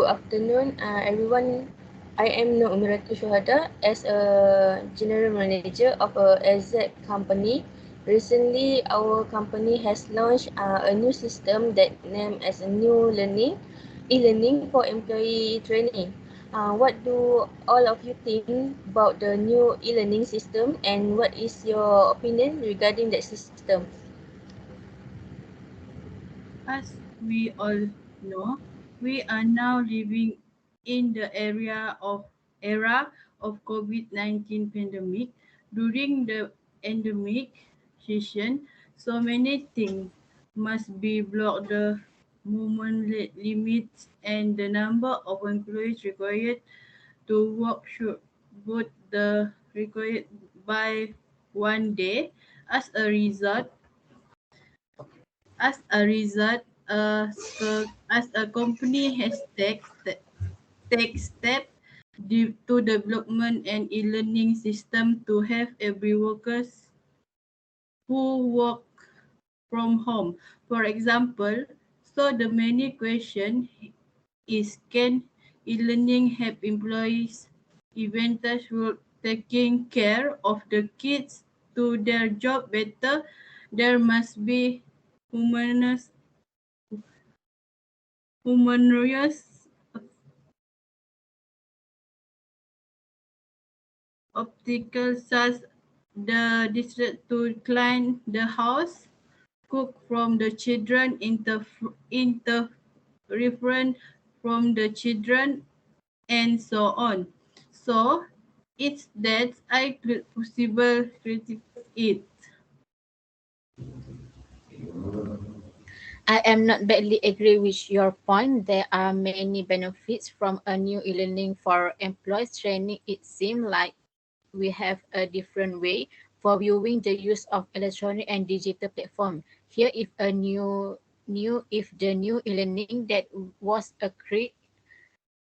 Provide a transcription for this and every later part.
afternoon, everyone. I am UMIRATUL SYUHADA as a general manager of a AZ company. Recently, our company has launched a new system that named as a new e-learning for employee training. What do all of you think about the new e-learning system, and what is your opinion regarding that system? As we all know, we are now living in the era of COVID-19 pandemic. During the endemic session, so many things must be blocked. The movement limits and the number of employees required to work should both the required by 1 day. As a result, as a result, as a company has take step to development and e-learning system to have every workers who work from home. For example, so the many question is, can e-learning help employees eventually taking care of the kids to their job better? There must be humanous humorous optical such the district to clean the house, cook from the children, interference from the children, and so on. So it's that I could possible critique it. I am not badly agree with your point. There are many benefits from a new e-learning for employees training. It seems like we have a different way for viewing the use of electronic and digital platform. Here, if the new e-learning that was a create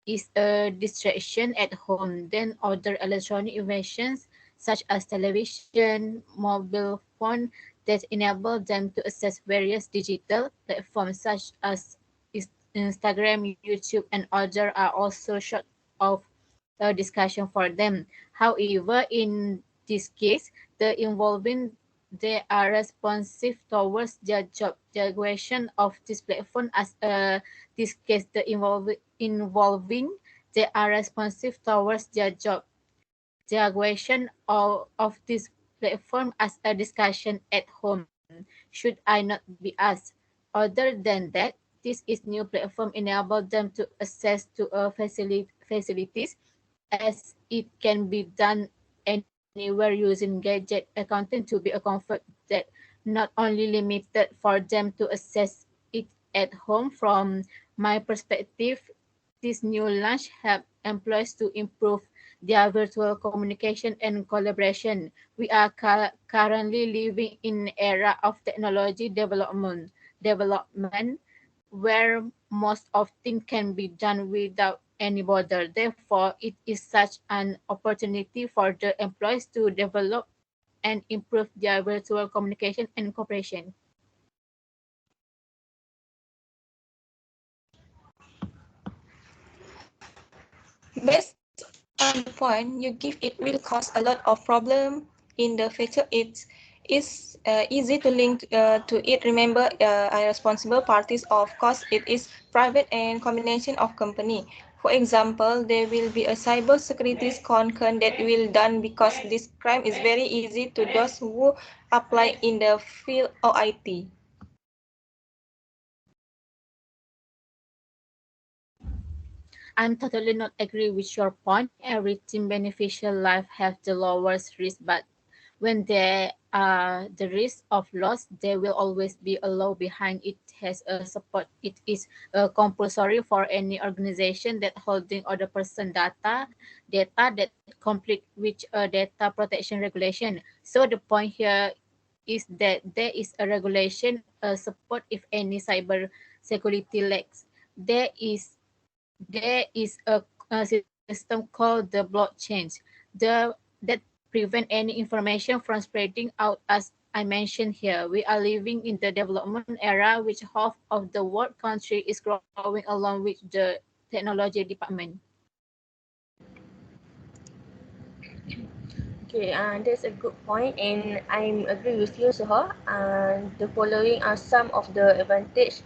is a distraction at home, then other electronic inventions such as television, mobile phone that enable them to access various digital platforms such as Instagram, YouTube, and other are also short of a discussion for them. However, in this case, the involving they are responsive towards their job. The question of this platform as this case the involving they are responsive towards their job. The question of this platform as a discussion at home. Should I not be asked? Other than that, this is new platform enable them to access to facilities as it can be done anywhere using gadget accounting to be a comfort that not only limited for them to access it at home. From my perspective, this new launch help employees to improve their virtual communication and collaboration. We are currently living in an era of technology development where most of things can be done without any border. Therefore, it is such an opportunity for the employees to develop and improve their virtual communication and cooperation. Based on the point you give, it will cause a lot of problem in the future. It is easy to link to it. Remember, are responsible parties. Of course, it is private and combination of company. For example, there will be a cyber security concern that will done because this crime is very easy to those who apply in the field of IT. I'm totally not agree with your point. Everything beneficial life have the lowest risk, but when there are the risk of loss, there will always be a law behind it has a support. It is compulsory for any organization that holding other person data that conflict with a data protection regulation. So the point here is that there is a regulation support if any cyber security lacks. There is there is a system called the blockchain that prevent any information from spreading out. As I mentioned here, we are living in the development era, which half of the world country is growing along with the technology department. Okay, that's a good point, and I agree with you, Suha. The following are some of the advantage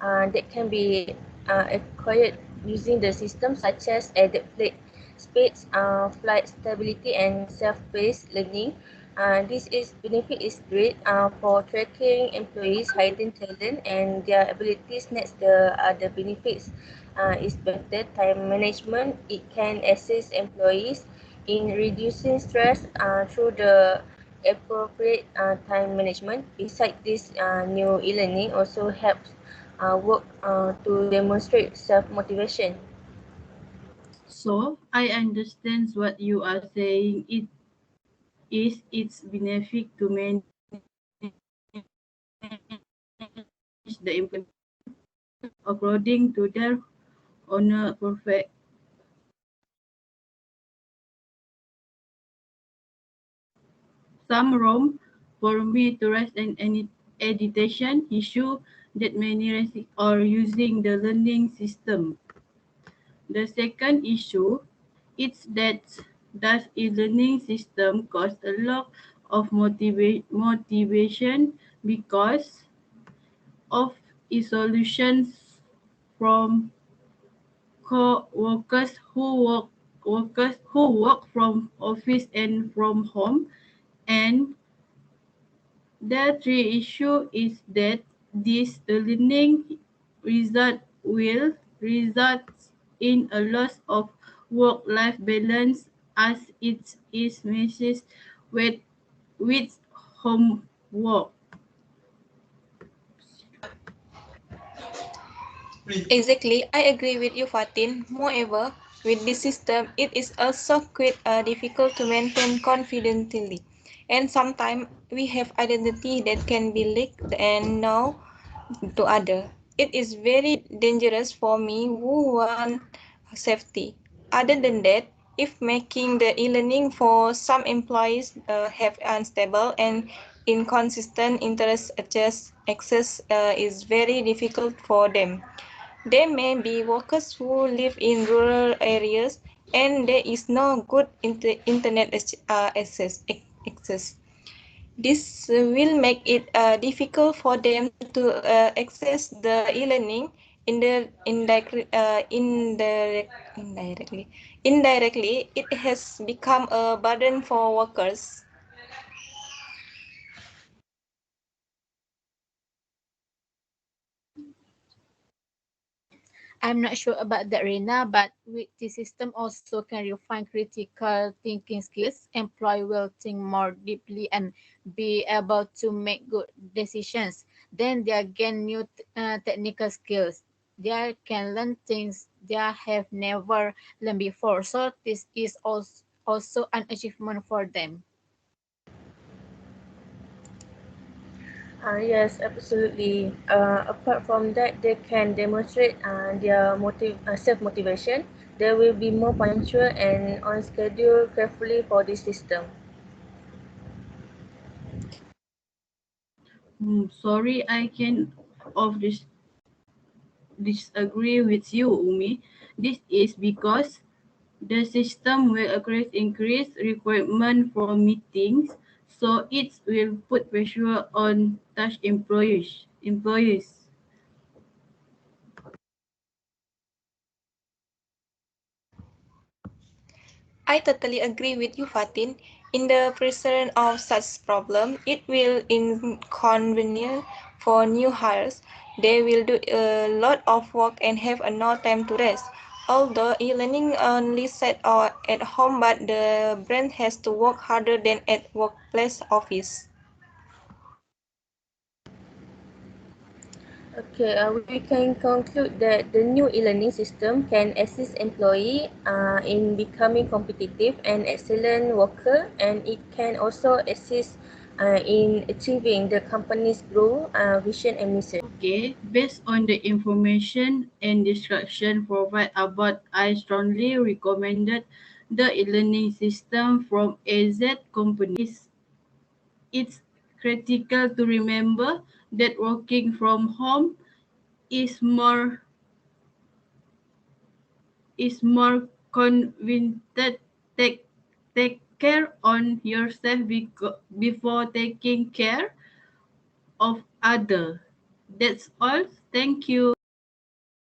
that can be acquired using the system, such as added flight speeds, flight stability, and self-paced learning. This is benefit is great for tracking employees' hidden talent and their abilities. Next, the other benefits is better time management. It can assist employees in reducing stress through the appropriate time management. Besides this, new e-learning also helps work to demonstrate self-motivation. So I understand what you are saying. It's benefit to manage the employee according to their own perfect. Some room for me to rest and any editation issue that many are using the learning system. The second issue is that does e-learning system cost a lot of motivation because of solutions from co-workers who work from office and from home. And the three issue is that this learning will result in a loss of work-life balance as it is messes with with homework. Exactly, I agree with you, Fatin. Moreover, with this system, it is also quite difficult to maintain confidently. And sometimes we have identity that can be leaked and known to other. It is very dangerous for me who want safety. Other than that, if making the e-learning for some employees have unstable and inconsistent interest access is very difficult for them. There may be workers who live in rural areas and there is no good internet access. This will make it difficult for them to access the e-learning in the indirectly. Indirectly, it has become a burden for workers. I'm not sure about that, Rina, but with the system also can refine critical thinking skills. Employee will think more deeply and be able to make good decisions. Then they gain new technical skills. They can learn things they have never learned before. So this is also an achievement for them. Yes, absolutely. Apart from that, they can demonstrate their self-motivation. They will be more punctual and on schedule carefully for this system. Sorry, I can of disagree with you, Umi. This is because the system will increase requirement for meetings, so it will put pressure on touch employees. I totally agree with you, Fatin. In the presence of such problem, it will inconvenient for new hires. They will do a lot of work and have no time to rest. Although e-learning only set at home, but the brain has to work harder than at workplace office. Okay, we can conclude that the new e-learning system can assist employee in becoming competitive and excellent worker, and it can also assist in achieving the company's growth, vision and mission. Okay, based on the information and instruction provided above, I strongly recommended the e-learning system from AZ company. It's critical to remember that working from home is more is more convenient. Take care on yourself before taking care of other. That's all. Thank you.